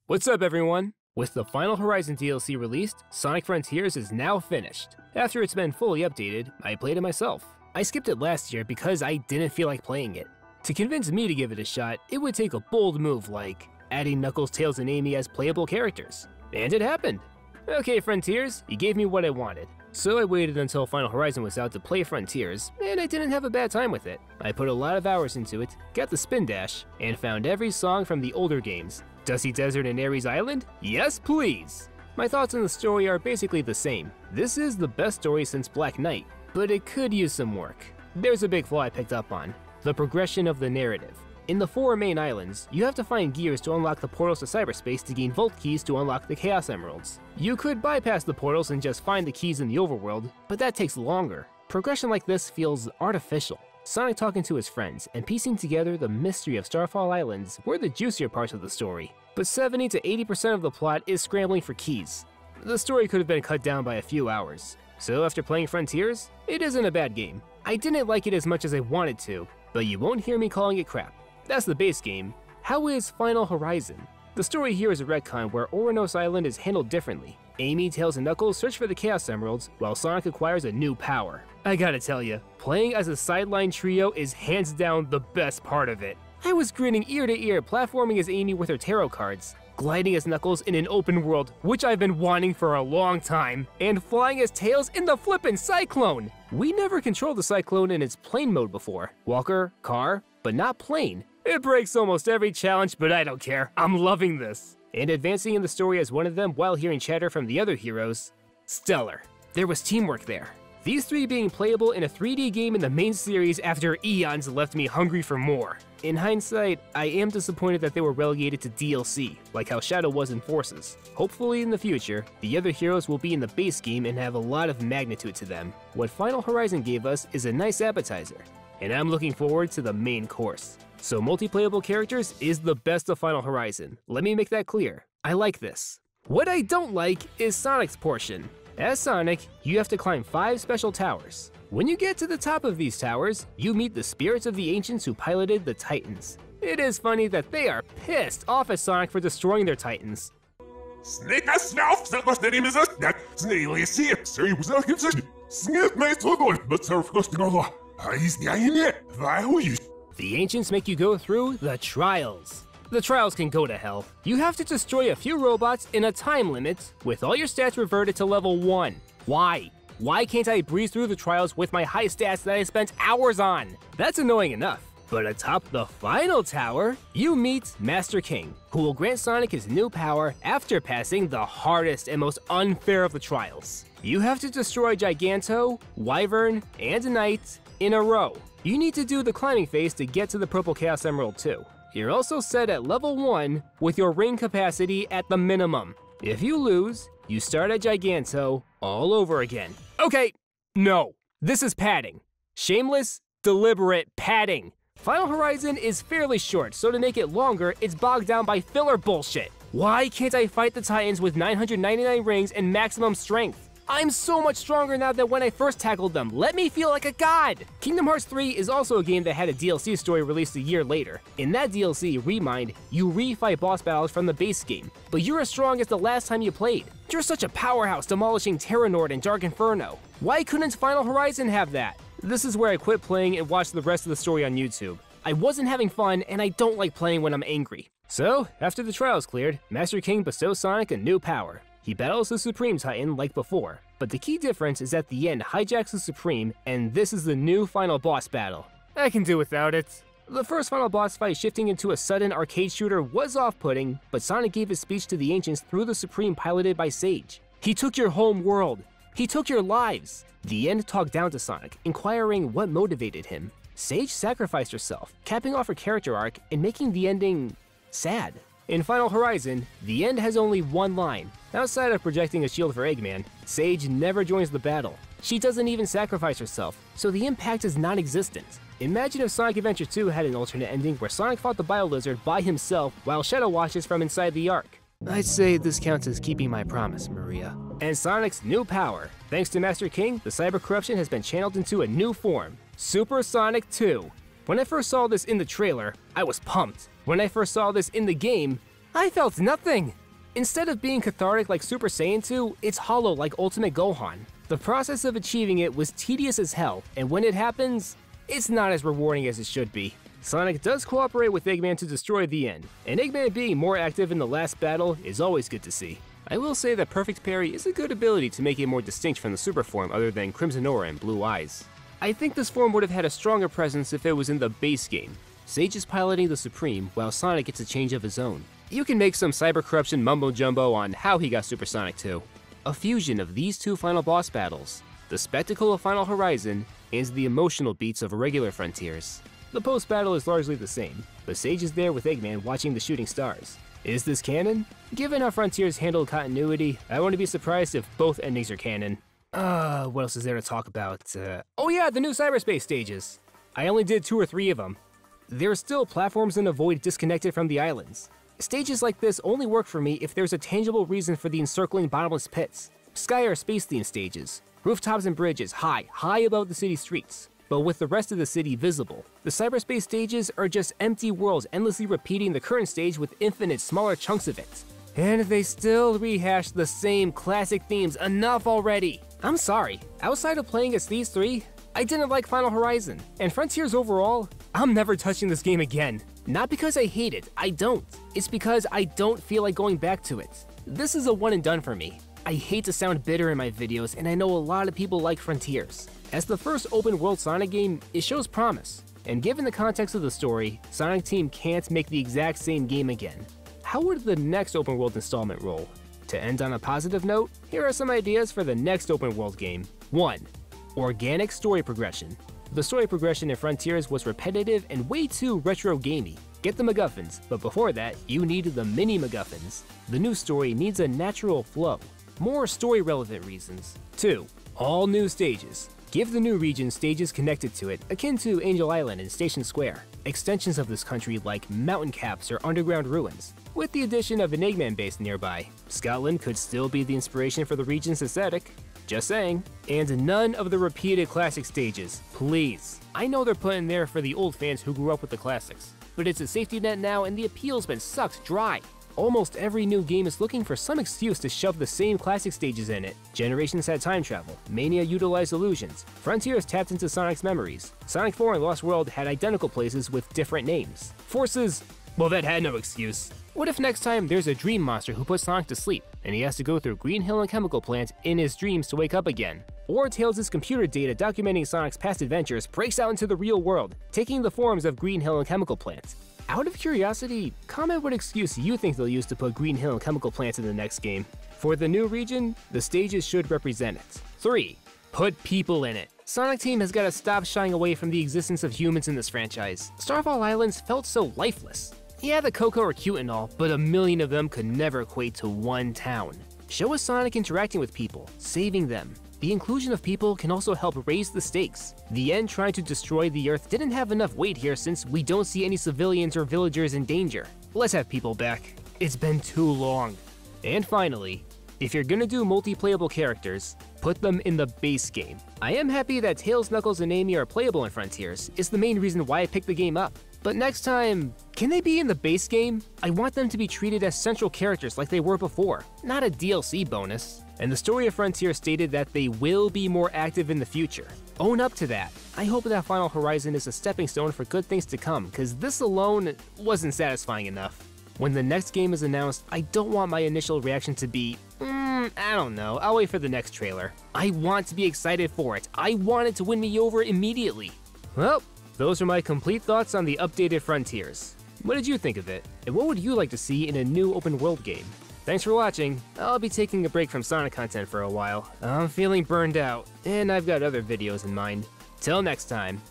What's up, everyone? With the Final Horizon DLC released, Sonic Frontiers is now finished. After it's been fully updated, I played it myself. I skipped it last year because I didn't feel like playing it. To convince me to give it a shot, it would take a bold move like adding Knuckles, Tails, and Amy as playable characters. And it happened. Okay, Frontiers, you gave me what I wanted. So I waited until Final Horizon was out to play Frontiers, and I didn't have a bad time with it. I put a lot of hours into it, got the Spin Dash, and found every song from the older games. Dusty Desert and Ares Island? Yes, please! My thoughts on the story are basically the same. This is the best story since Black Knight, but it could use some work. There's a big flaw I picked up on: the progression of the narrative. In the 4 main islands, you have to find gears to unlock the portals to cyberspace to gain vault keys to unlock the Chaos Emeralds. You could bypass the portals and just find the keys in the overworld, but that takes longer. Progression like this feels artificial. Sonic talking to his friends and piecing together the mystery of Starfall Islands were the juicier parts of the story, but 70 to 80% of the plot is scrambling for keys. The story could have been cut down by a few hours. So after playing Frontiers, it isn't a bad game. I didn't like it as much as I wanted to, but you won't hear me calling it crap. That's the base game. How is Final Horizon? The story here is a retcon where Oranos Island is handled differently. Amy, Tails, and Knuckles search for the Chaos Emeralds, while Sonic acquires a new power. I gotta tell ya, playing as a sideline trio is hands down the best part of it. I was grinning ear to ear platforming as Amy with her tarot cards, gliding as Knuckles in an open world, which I've been wanting for a long time, and flying as Tails in the flippin' Cyclone! We never controlled the Cyclone in its plane mode before. Walker, car, but not plane. It breaks almost every challenge, but I don't care. I'm loving this. And advancing in the story as one of them while hearing chatter from the other heroes, stellar. There was teamwork there. These 3 being playable in a 3D game in the main series after eons left me hungry for more. In hindsight, I am disappointed that they were relegated to DLC, like how Shadow was in Forces. Hopefully in the future, the other heroes will be in the base game and have a lot of magnitude to them. What Final Horizon gave us is a nice appetizer, and I'm looking forward to the main course. So multiplayable characters is the best of Final Horizon. Let me make that clear. I like this. What I don't like is Sonic's portion. As Sonic, you have to climb 5 special towers. When you get to the top of these towers, you meet the spirits of the ancients who piloted the Titans. It is funny that they are pissed off at Sonic for destroying their Titans. The ancients make you go through the trials. The trials can go to hell. You have to destroy a few robots in a time limit with all your stats reverted to level 1. Why? Why can't I breeze through the trials with my high stats that I spent hours on? That's annoying enough. But atop the final tower, you meet Master King, who will grant Sonic his new power after passing the hardest and most unfair of the trials. You have to destroy Giganto, Wyvern, and Knight in a row. You need to do the climbing phase to get to the Purple Chaos Emerald too. You're also set at level 1 with your ring capacity at the minimum. If you lose, you start at Giganto all over again. Okay, no, this is padding. Shameless, deliberate padding. Final Horizon is fairly short, so to make it longer, it's bogged down by filler bullshit. Why can't I fight the Titans with 999 rings and maximum strength? I'm so much stronger now than when I first tackled them. Let me feel like a god! Kingdom Hearts 3 is also a game that had a DLC story released a year later. In that DLC, Remind, you re-fight boss battles from the base game, but you're as strong as the last time you played. You're such a powerhouse demolishing Terra Nord and Dark Inferno. Why couldn't Final Horizon have that? This is where I quit playing and watched the rest of the story on YouTube. I wasn't having fun, and I don't like playing when I'm angry. So, after the trials cleared, Master King bestows Sonic a new power. He battles the Supreme Titan like before, but the key difference is at the end hijacks the Supreme, and this is the new final boss battle. I can do without it. The first final boss fight shifting into a sudden arcade shooter was off-putting, but Sonic gave his speech to the Ancients through the Supreme piloted by Sage. He took your home world. He took your lives. The end talked down to Sonic, inquiring what motivated him. Sage sacrificed herself, capping off her character arc and making the ending sad. In Final Horizon, the end has only one line. Outside of projecting a shield for Eggman, Sage never joins the battle. She doesn't even sacrifice herself, so the impact is non-existent. Imagine if Sonic Adventure 2 had an alternate ending where Sonic fought the Bio-Lizard by himself while Shadow watches from inside the Ark. I'd say this counts as keeping my promise, Maria. And Sonic's new power. Thanks to Master King, the cyber corruption has been channeled into a new form, Super Sonic 2. When I first saw this in the trailer, I was pumped. When I first saw this in the game, I felt nothing! Instead of being cathartic like Super Saiyan 2, it's hollow like Ultimate Gohan. The process of achieving it was tedious as hell, and when it happens, it's not as rewarding as it should be. Sonic does cooperate with Eggman to destroy the end, and Eggman being more active in the last battle is always good to see. I will say that Perfect Parry is a good ability to make it more distinct from the super form other than Crimson Aura and Blue Eyes. I think this form would have had a stronger presence if it was in the base game. Sage is piloting the Supreme, while Sonic gets a change of his own. You can make some cyber corruption mumbo-jumbo on how he got Supersonic too. A fusion of these two final boss battles, the spectacle of Final Horizon, and the emotional beats of regular Frontiers. The post-battle is largely the same, but Sage is there with Eggman watching the shooting stars. Is this canon? Given how Frontiers handled continuity, I wouldn't be surprised if both endings are canon. What else is there to talk about? Oh yeah, the new cyberspace stages! I only did 2 or 3 of them. There are still platforms in a void disconnected from the islands. Stages like this only work for me if there's a tangible reason for the encircling bottomless pits. Sky or space-themed stages. Rooftops and bridges high above the city streets, but with the rest of the city visible. The cyberspace stages are just empty worlds endlessly repeating the current stage with infinite smaller chunks of it. And they still rehash the same classic themes. Enough already! I'm sorry, outside of playing as these 3, I didn't like Final Horizon, and Frontiers overall, I'm never touching this game again. Not because I hate it, I don't. It's because I don't feel like going back to it. This is a one and done for me. I hate to sound bitter in my videos, and I know a lot of people like Frontiers. As the first open world Sonic game, it shows promise. And given the context of the story, Sonic Team can't make the exact same game again. How would the next open world installment roll? To end on a positive note, here are some ideas for the next open world game. 1. Organic story progression. The story progression in Frontiers was repetitive and way too retro-gamey. Get the MacGuffins, but before that, you need the mini MacGuffins. The new story needs a natural flow. More story-relevant reasons. 2. All new stages. Give the new region stages connected to it, akin to Angel Island and Station Square. Extensions of this country like mountain caps or underground ruins, with the addition of an Eggman base nearby. Scotland could still be the inspiration for the region's aesthetic. Just saying. And none of the repeated classic stages, please. I know they're put in there for the old fans who grew up with the classics, but it's a safety net now and the appeal's been sucked dry. Almost every new game is looking for some excuse to shove the same classic stages in it. Generations had time travel, Mania utilized illusions, Frontiers tapped into Sonic's memories, Sonic 4 and Lost World had identical places with different names. Forces, well, that had no excuse. What if next time there's a dream monster who puts Sonic to sleep, and he has to go through Green Hill and Chemical Plant in his dreams to wake up again? Or Tails' computer data documenting Sonic's past adventures breaks out into the real world, taking the forms of Green Hill and Chemical Plant. Out of curiosity, comment what excuse you think they'll use to put Green Hill and Chemical Plant in the next game. For the new region, the stages should represent it. 3. Put people in it. Sonic Team has got to stop shying away from the existence of humans in this franchise. Starfall Islands felt so lifeless. Yeah, the Coco are cute and all, but a million of them could never equate to one town. Show us Sonic interacting with people, saving them. The inclusion of people can also help raise the stakes. The end trying to destroy the Earth didn't have enough weight here since we don't see any civilians or villagers in danger. Let's have people back. It's been too long. And finally, if you're gonna do multiplayable characters, put them in the base game. I am happy that Tails, Knuckles, and Amy are playable in Frontiers. It's the main reason why I picked the game up. But next time, can they be in the base game? I want them to be treated as central characters like they were before, not a DLC bonus. And the story of Frontier stated that they will be more active in the future. Own up to that. I hope that Final Horizon is a stepping stone for good things to come, cause this alone wasn't satisfying enough. When the next game is announced, I don't want my initial reaction to be, I don't know, I'll wait for the next trailer. I want to be excited for it. I want it to win me over immediately. Well, those are my complete thoughts on the updated Frontiers. What did you think of it? And what would you like to see in a new open world game? Thanks for watching. I'll be taking a break from Sonic content for a while. I'm feeling burned out, and I've got other videos in mind. Till next time.